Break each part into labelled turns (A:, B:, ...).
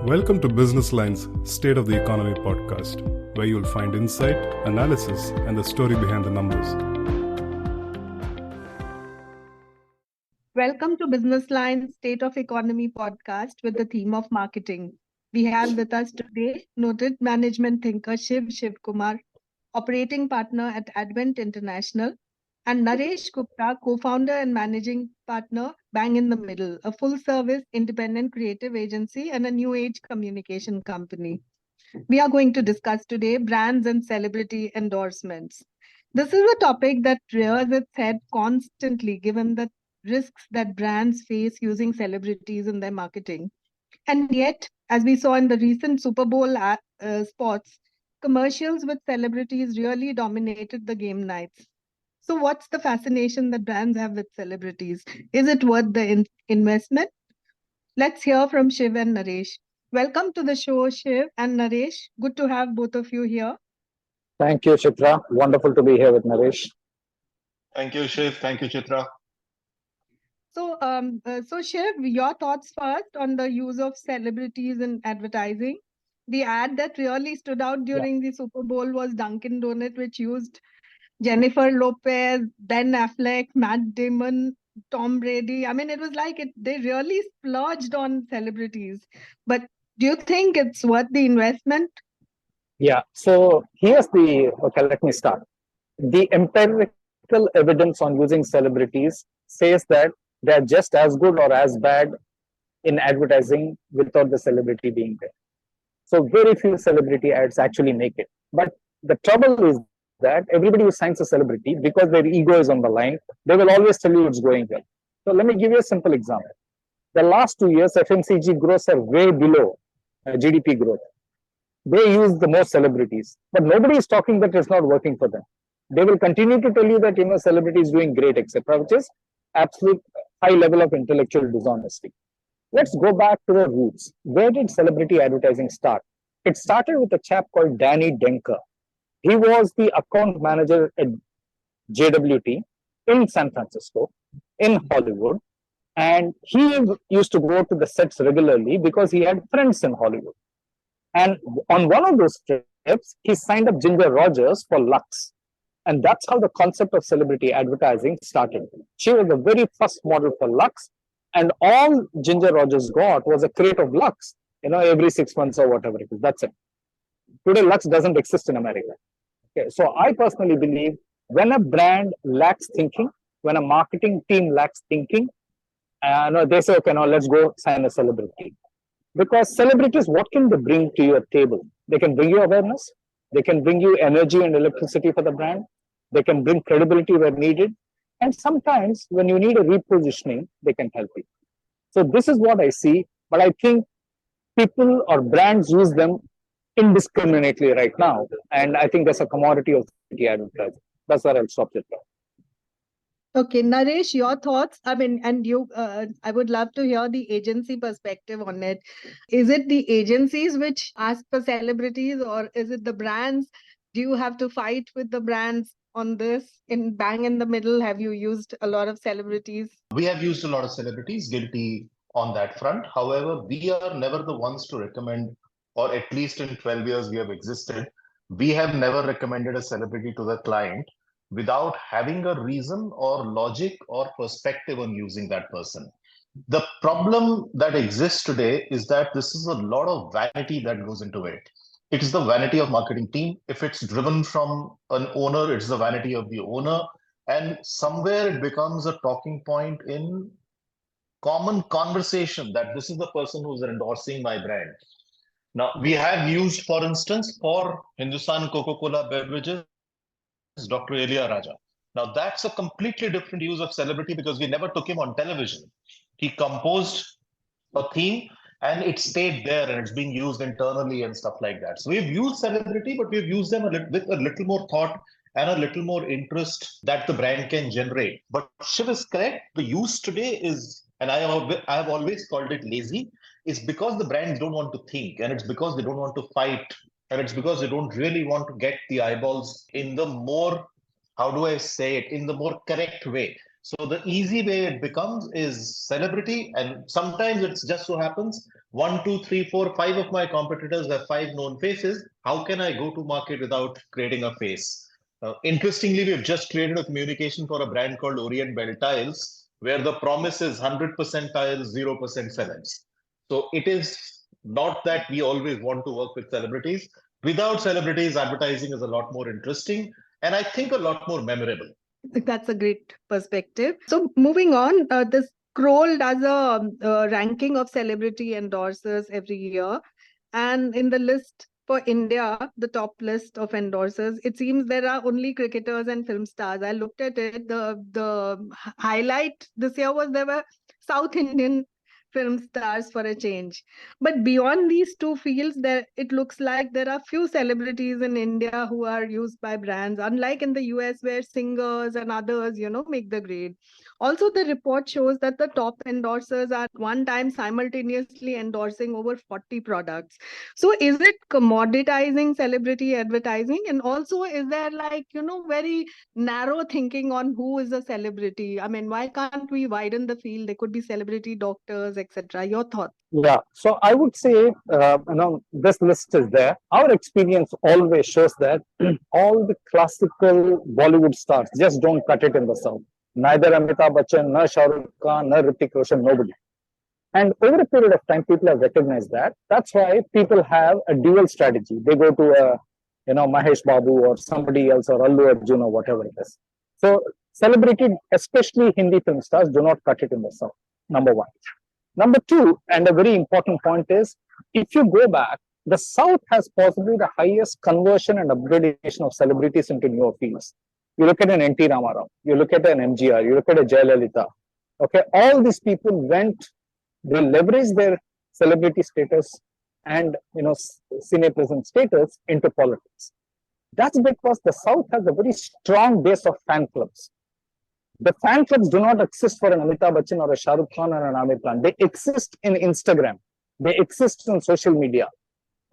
A: Welcome to Business Line's State of the Economy podcast, where you'll find insight, analysis, and the story behind the numbers.
B: Welcome to Business Line's State of Economy podcast with the theme of marketing. We have with us today noted management thinker Shiv Shivakumar, operating partner at Advent International, and Naresh Gupta, co-founder and managing partner, Bang in the Middle, a full-service independent creative agency and a new age communication company. We are going to discuss today brands and celebrity endorsements. This is a topic that rears its head constantly given the risks that brands face using celebrities in their marketing. And yet, as we saw in the recent Super Bowl spots, commercials with celebrities really dominated the game nights. So what's the fascination that brands have with celebrities? Is it worth the investment? Let's hear from Shiv and Naresh. Welcome to the show, Shiv and Naresh. Good to have both of you here.
C: Thank you, Chitra. Wonderful to be here with Naresh.
D: Thank you, Shiv. Thank you, Chitra.
B: So Shiv, your thoughts first on the use of celebrities in advertising. The ad that really stood out during the Super Bowl was Dunkin' Donut, which used Jennifer Lopez, Ben Affleck, Matt Damon, Tom Brady. I mean, it was like they really splurged on celebrities. But do you think it's worth the investment?
C: Yeah. So let me start. The empirical evidence on using celebrities says that they're just as good or as bad in advertising without the celebrity being there. So very few celebrity ads actually make it. But the trouble is that everybody who signs a celebrity, because their ego is on the line, they will always tell you it's going well. So let me give you a simple example. The last 2 years, FMCG growths are way below GDP growth. They use the most celebrities, but nobody is talking that it's not working for them. They will continue to tell you that celebrity is doing great, etc., which is absolute high level of intellectual dishonesty. Let's go back to the roots. Where did celebrity advertising start? It started with a chap called Danny Denker. He was the account manager at JWT in San Francisco, in Hollywood, and he used to go to the sets regularly because he had friends in Hollywood. And on one of those trips, he signed up Ginger Rogers for Lux. And that's how the concept of celebrity advertising started. She was the very first model for Lux, and all Ginger Rogers got was a crate of Lux, every 6 months or whatever it is. That's it. Today, Lux doesn't exist in America. Okay, so I personally believe when a brand lacks thinking, when a marketing team lacks thinking, they say, okay, now let's go sign a celebrity. Because celebrities, what can they bring to your table? They can bring you awareness. They can bring you energy and electricity for the brand. They can bring credibility where needed. And sometimes when you need a repositioning, they can help you. So this is what I see. But I think people or brands use them indiscriminately right now. And I think that's a commodity of advertising. That's where I'll stop it.
B: Okay, Naresh, your thoughts? I mean, and you, I would love to hear the agency perspective on it. Is it the agencies which ask for celebrities, or is it the brands? Do you have to fight with the brands on this? In Bang in the Middle, have you used a lot of celebrities?
D: We have used a lot of celebrities, guilty on that front. However, we are never the ones to recommend, or at least in 12 years we have existed, we have never recommended a celebrity to the client without having a reason or logic or perspective on using that person. The problem that exists today is that this is a lot of vanity that goes into it. It is the vanity of marketing team. If it's driven from an owner, it's the vanity of the owner. And somewhere it becomes a talking point in common conversation that this is the person who's endorsing my brand. Now, we have used, for instance, for Hindustan Coca-Cola beverages, Dr. Elia Raja. Now, that's a completely different use of celebrity because we never took him on television. He composed a theme and it stayed there and it's being used internally and stuff like that. So we've used celebrity, but we've used them with a little more thought and a little more interest that the brand can generate. But Shiv is correct. The use today is, and I have always called it lazy, is because the brands don't want to think, and it's because they don't want to fight, and it's because they don't really want to get the eyeballs in the more, how do I say it, in the more correct way. So the easy way it becomes is celebrity, and sometimes it just so happens one, two, three, four, five of my competitors have five known faces. How can I go to market without creating a face? Interestingly, we've just created a communication for a brand called Orient Bell Tiles, where the promise is 100% tiles, 0% celebs. So it is not that we always want to work with celebrities. Without celebrities, advertising is a lot more interesting and I think a lot more memorable.
B: That's a great perspective. So moving on, this Kroll does a ranking of celebrity endorsers every year. And in the list for India, the top list of endorsers, it seems there are only cricketers and film stars. I looked at it. The highlight this year was there were South Indian film stars for a change. But beyond these two fields, there it looks like there are few celebrities in India who are used by brands, unlike in the US where singers and others, make the grade. Also, the report shows that the top endorsers are at one time simultaneously endorsing over 40 products. So is it commoditizing celebrity advertising? And also, is there very narrow thinking on who is a celebrity? I mean, why can't we widen the field? There could be celebrity doctors, etc. Your thoughts?
C: Yeah, so I would say, this list is there. Our experience always shows that all the classical Bollywood stars just don't cut it in the South. Neither Amitabh Bachchan, nor Shah Rukh Khan, nor Hrithik Roshan, nobody. And over a period of time, people have recognized that. That's why people have a dual strategy. They go to Mahesh Babu or somebody else or Allu Arjun or whatever it is. So celebrity, especially Hindi film stars, do not cut it in the South. Number one. Number two, and a very important point is, if you go back, the South has possibly the highest conversion and upgradation of celebrities into newer fields. You look at an N.T. Ramarao, you look at an MGR, you look at a Jayalalitha. Okay, all these people they leveraged their celebrity status and cine presence status into politics. That's because the South has a very strong base of fan clubs. The fan clubs do not exist for an Amitabh Bachchan or a Shah Rukh Khan or an Amir Khan. They exist in Instagram. They exist on social media.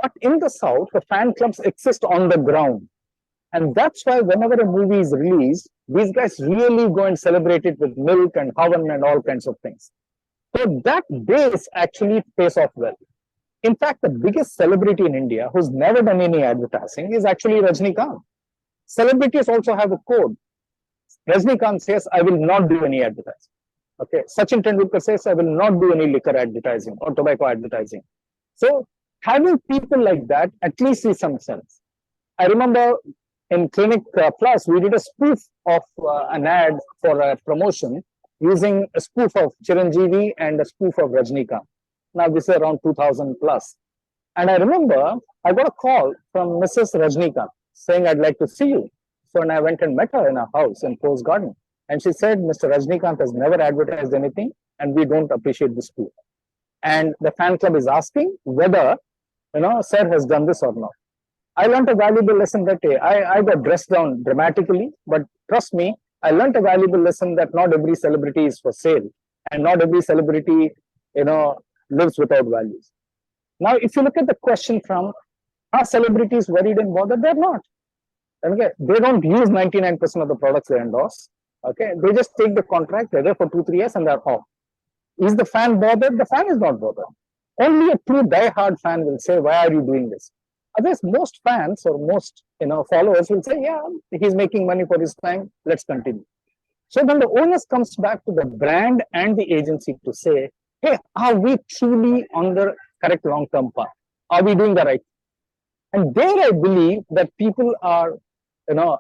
C: But in the South, the fan clubs exist on the ground. And that's why whenever a movie is released, these guys really go and celebrate it with milk and havan and all kinds of things. So that base actually pays off well. In fact, the biggest celebrity in India who's never done any advertising is actually Rajnikant. Celebrities also have a code. Rajnikant says, I will not do any advertising. Okay. Sachin Tendulkar says, I will not do any liquor advertising or tobacco advertising. So having people like that at least see some sense. I remember in Clinic Plus, we did a spoof of an ad for a promotion using a spoof of Chiranjeevi and a spoof of Rajnikant. Now this is around 2000 plus. And I remember I got a call from Mrs. Rajnikant saying, I'd like to see you. So when I went and met her in her house in Post Garden, and she said, Mr. Rajnikant has never advertised anything, and we don't appreciate this spoof. And the fan club is asking whether, sir has done this or not. I learned a valuable lesson that day. I got dressed down dramatically, but trust me, I learned a valuable lesson that not every celebrity is for sale, and not every celebrity, lives without values. Now, if you look at the question from, are celebrities worried and bothered? They're not. Okay, they don't use 99% of the products they endorse. Okay, they just take the contract, they're there for 2-3 years and they're off. Is the fan bothered? The fan is not bothered. Only a true die-hard fan will say, why are you doing this? Otherwise, most fans or most followers will say, yeah, he's making money for his time, let's continue. So then the onus comes back to the brand and the agency to say, hey, are we truly on the correct long-term path? Are we doing the right thing? And there I believe that people are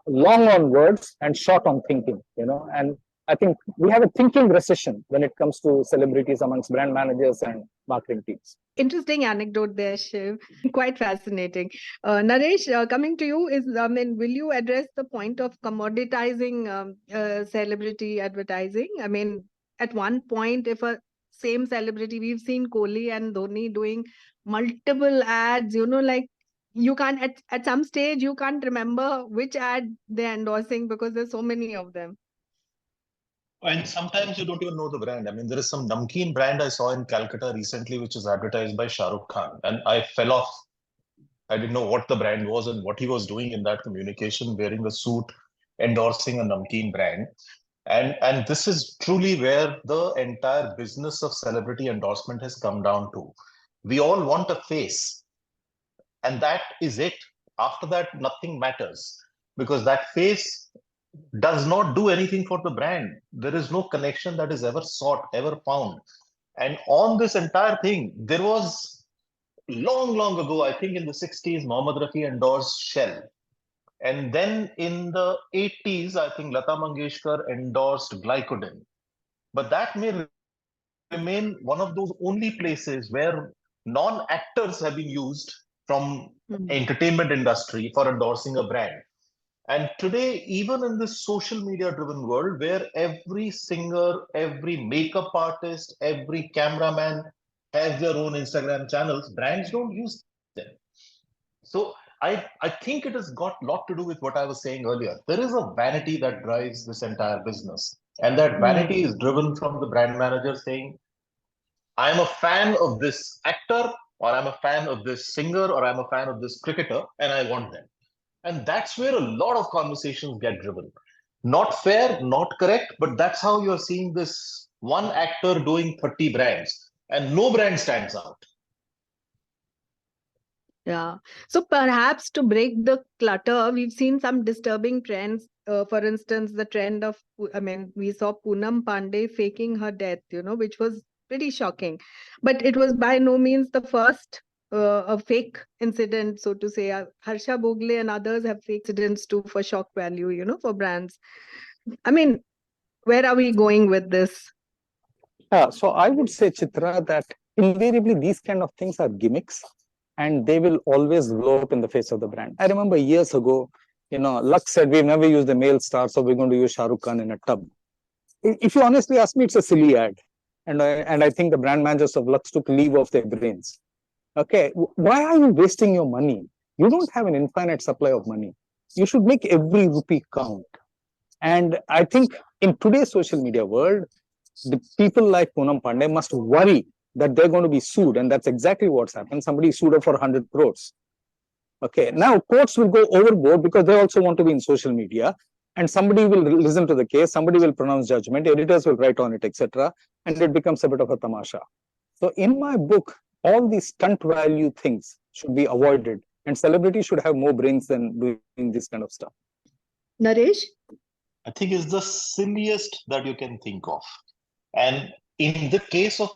C: long on words and short on thinking, and I think we have a thinking recession when it comes to celebrities amongst brand managers and marketing teams.
B: Interesting anecdote there, Shiv. Quite fascinating. Naresh, coming to you, will you address the point of commoditizing celebrity advertising? I mean, at one point, if a same celebrity, we've seen Kohli and Dhoni doing multiple ads, you can't at some stage you can't remember which ad they're endorsing because there's so many of them.
D: And sometimes you don't even know the brand. I mean, there is some namkeen brand I saw in Calcutta recently, which is advertised by Shah Rukh Khan, and I fell off. I didn't know what the brand was and what he was doing in that communication, wearing a suit, endorsing a namkeen brand. And this is truly where the entire business of celebrity endorsement has come down to. We all want a face, and that is it. After that, nothing matters, because that face does not do anything for the brand. There is no connection that is ever sought, ever found. And on this entire thing, there was long ago, I think in the 60s, Mohammad Rafi endorsed Shell. And then in the 80s, I think Lata Mangeshkar endorsed Glycodin. But that may remain one of those only places where non-actors have been used from entertainment industry for endorsing a brand. And today, even in this social media driven world where every singer, every makeup artist, every cameraman has their own Instagram channels, brands don't use them. So I think it has got a lot to do with what I was saying earlier. There is a vanity that drives this entire business. And that vanity is driven from the brand manager saying, I'm a fan of this actor, or I'm a fan of this singer, or I'm a fan of this cricketer, and I want them. And that's where a lot of conversations get driven. Not fair, not correct, but that's how you're seeing this one actor doing 30 brands, and no brand stands out.
B: Yeah. So perhaps to break the clutter, we've seen some disturbing trends. For instance, the trend of, we saw Poonam Pandey faking her death, which was pretty shocking. But it was by no means the first a fake incident, so to say. Harsha Bogle and others have fake incidents too for shock value, for brands. Where are we going with this?
C: So I would say, Chitra, that invariably these kind of things are gimmicks, and they will always blow up in the face of the brand. I remember years ago, Lux said, we've never used a male star, so we're going to use Shah Rukh Khan in a tub. If you honestly ask me, it's a silly ad. And I think the brand managers of Lux took leave of their brains. Okay, why are you wasting your money? You don't have an infinite supply of money. You should make every rupee count. And I think in today's social media world, the people like Poonam Pandey must worry that they're going to be sued. And that's exactly what's happened. Somebody sued her for 100 crores. Okay, now courts will go overboard because they also want to be in social media. And somebody will listen to the case, somebody will pronounce judgment, editors will write on it, etc. And it becomes a bit of a tamasha. So in my book, all these stunt value things should be avoided. And celebrities should have more brains than doing this kind of stuff.
B: Naresh?
D: I think it's the silliest that you can think of. And in the case of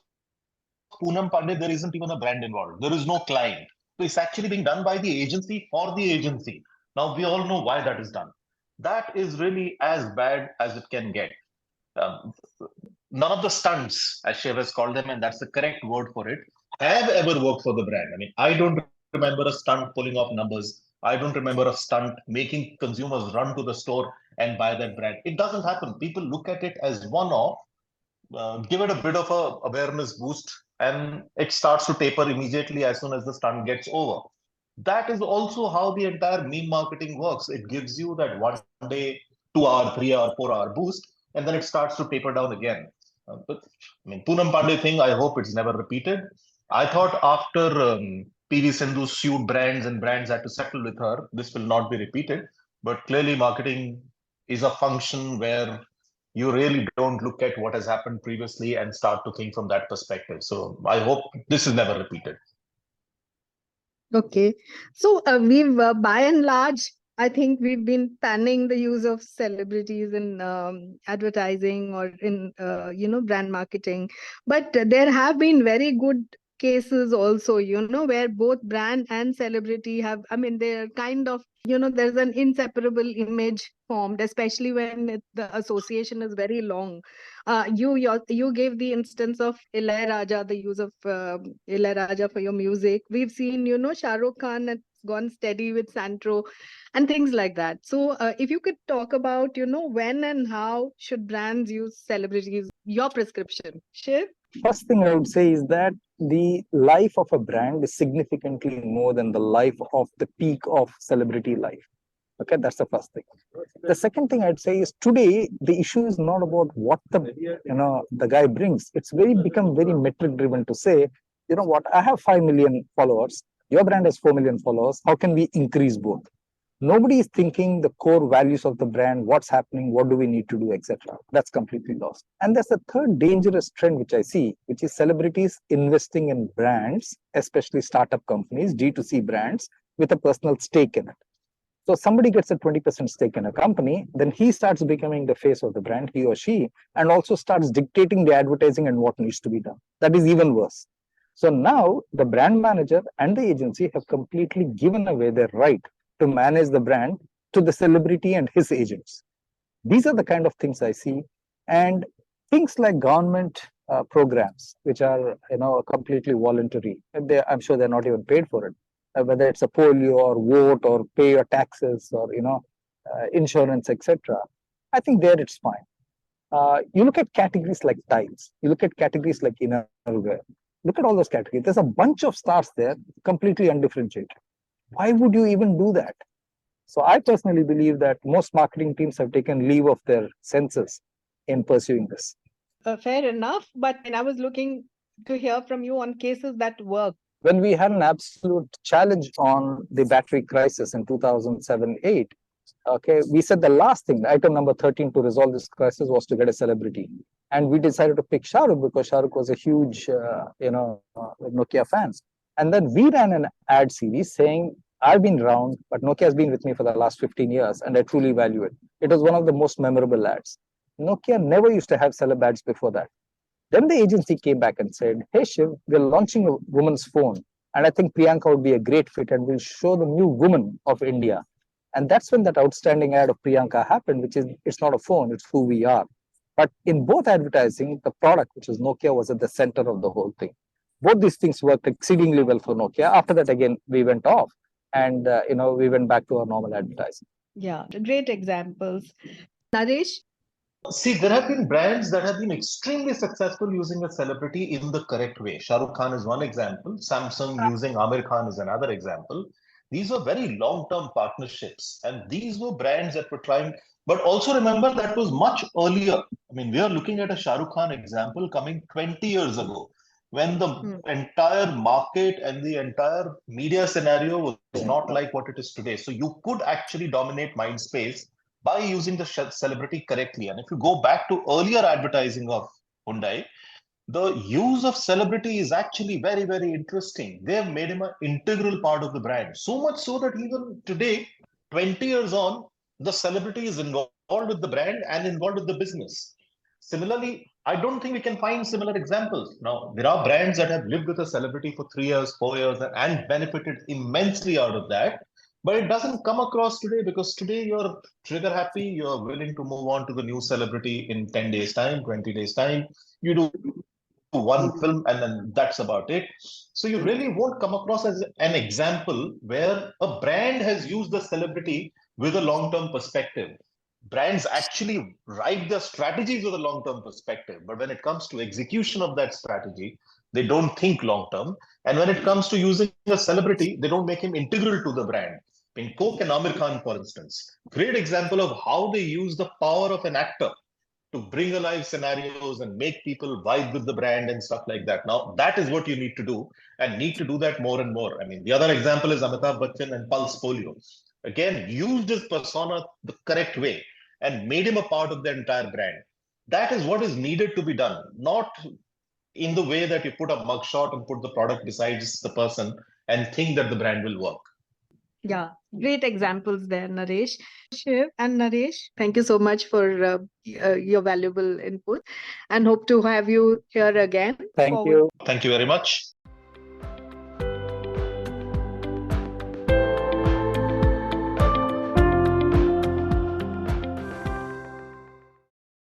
D: Poonam Pandey, there isn't even a brand involved. There is no client. So it's actually being done by the agency for the agency. Now, we all know why that is done. That is really as bad as it can get. None of the stunts, as Shiv has called them, and that's the correct word for it, have ever worked for the brand. I don't remember a stunt pulling off numbers. I don't remember a stunt making consumers run to the store and buy that brand. It doesn't happen. People look at it as one-off, give it a bit of a awareness boost, and it starts to taper immediately as soon as the stunt gets over. That is also how the entire meme marketing works. It gives you that 1 day, 2 hour, 3 hour, 4 hour boost, and then it starts to taper down again. But Poonam Pandey thing, I hope it's never repeated. I thought after PV Sindhu sued brands and brands had to settle with her, this will not be repeated. But clearly marketing is a function where you really don't look at what has happened previously and start to think from that perspective. So I hope this is never repeated.
B: Okay. So we've, by and large, I think we've been panning the use of celebrities in advertising or in, brand marketing. But there have been very good cases also, where both brand and celebrity have, they're kind of, there's an inseparable image formed, especially when the association is very long. You gave the instance of Ilayaraja, the use of Ilayaraja for your music. We've seen, Shah Rukh Khan has gone steady with Santro and things like that. So if you could talk about, when and how should brands use celebrities, your prescription. Shiv?
C: First thing I would say is that the life of a brand is significantly more than the life of the peak of celebrity life. Okay, that's the first thing. The second thing I'd say is today the issue is not about what the guy brings. It's become very metric driven to say, what, I have 5 million followers, your brand has 4 million followers. How can we increase both? Nobody is thinking the core values of the brand, what's happening, what do we need to do, etc. That's completely lost. And there's a third dangerous trend which I see, which is celebrities investing in brands, especially startup companies, D2C brands, with a personal stake in it. So somebody gets a 20% stake in a company, then he starts becoming the face of the brand, he or she, and also starts dictating the advertising and what needs to be done. That is even worse. So now the brand manager and the agency have completely given away their right to manage the brand to the celebrity and his agents. These are the kind of things I see. And things like government programs, which are completely voluntary. I'm sure they're not even paid for it. Whether it's a polio or vote or pay your taxes or insurance, etc. I think there it's fine. You look at categories like tiles, you look at categories like innerwear, look at all those categories. There's a bunch of stars there, completely undifferentiated. Why would you even do that? So I personally believe that most marketing teams have taken leave of their senses in pursuing this.
B: Fair enough, but I was looking to hear from you on cases that work.
C: When we had an absolute challenge on the battery crisis in 2007-8, okay, we said the last thing, item number 13 to resolve this crisis was to get a celebrity. And we decided to pick Shah Rukh because Shah Rukh was a huge, Nokia fan. And then we ran an ad series saying, I've been around, but Nokia has been with me for the last 15 years, and I truly value it. It was one of the most memorable ads. Nokia never used to have celeb ads before that. Then the agency came back and said, hey, Shiv, we're launching a woman's phone. And I think Priyanka would be a great fit and we'll show the new woman of India. And that's when that outstanding ad of Priyanka happened, which is, it's not a phone, it's who we are. But in both advertising, the product, which is Nokia, was at the center of the whole thing. Both these things worked exceedingly well for Nokia. After that, again, we went off and, we went back to our normal advertising.
B: Yeah, great examples. Naresh?
D: See, there have been brands that have been extremely successful using a celebrity in the correct way. Shah Rukh Khan is one example. Samsung using Amir Khan is another example. These were very long-term partnerships, and these were brands that were trying. But also remember that was much earlier. I mean, we are looking at a Shah Rukh Khan example coming 20 years ago, when the entire market and the entire media scenario was not like what it is today. So you could actually dominate mind space by using the celebrity correctly. And if you go back to earlier advertising of Hyundai, the use of celebrity is actually very, very interesting. They have made him an integral part of the brand. So much so that even today, 20 years on, the celebrity is involved with the brand and involved with the business. Similarly, I don't think we can find similar examples. Now, there are brands that have lived with a celebrity for 3 years, 4 years, and benefited immensely out of that. But it doesn't come across today because today you're trigger happy, you're willing to move on to the new celebrity in 10 days time, 20 days time. You do one film and then that's about it. So you really won't come across as an example where a brand has used the celebrity with a long-term perspective. Brands actually write their strategies with a long-term perspective, but when it comes to execution of that strategy, they don't think long-term. And when it comes to using a celebrity, they don't make him integral to the brand. In Coke and Amir Khan, for instance, great example of how they use the power of an actor to bring alive scenarios and make people vibe with the brand and stuff like that. Now, that is what you need to do and need to do that more and more. I mean, the other example is Amitabh Bachchan and Pulse Polio. Again, used his persona the correct way and made him a part of the entire brand. That is what is needed to be done, not in the way that you put a mugshot and put the product beside the person and think that the brand will work.
B: Yeah, great examples there, Naresh. Shiv and Naresh, thank you so much for your valuable input and hope to have you here again.
C: Thank you.
D: Thank you very much.